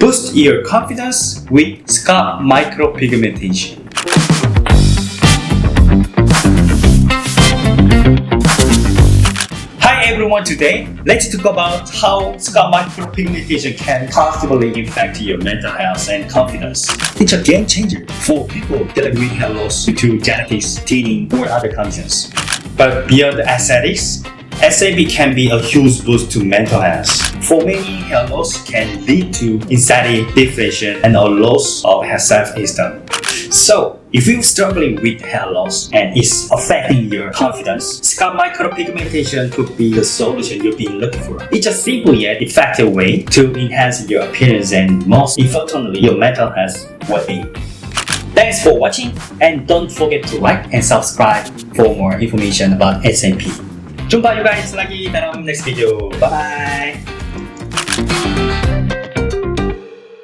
Boost your confidence with scalp micropigmentation. Hi everyone, today let's talk about how scalp micropigmentation can positively impact your mental health and confidence. It's a game changer for people dealing with hair loss due to genetics, thinning, or other conditions. But beyond aesthetics, SMP can be a huge boost to mental health. For many, hair loss can lead to anxiety, depression, and a loss of self-esteem. So, if you're struggling with hair loss and it's affecting your confidence, scalp micropigmentation could be the solution you've been looking for. It's a simple yet effective way to enhance your appearance and, most importantly, your mental health well-being. Thanks for watching, and don't forget to like and subscribe for more information about SMP. Jumpa you guys lagi dalam next video. Bye bye.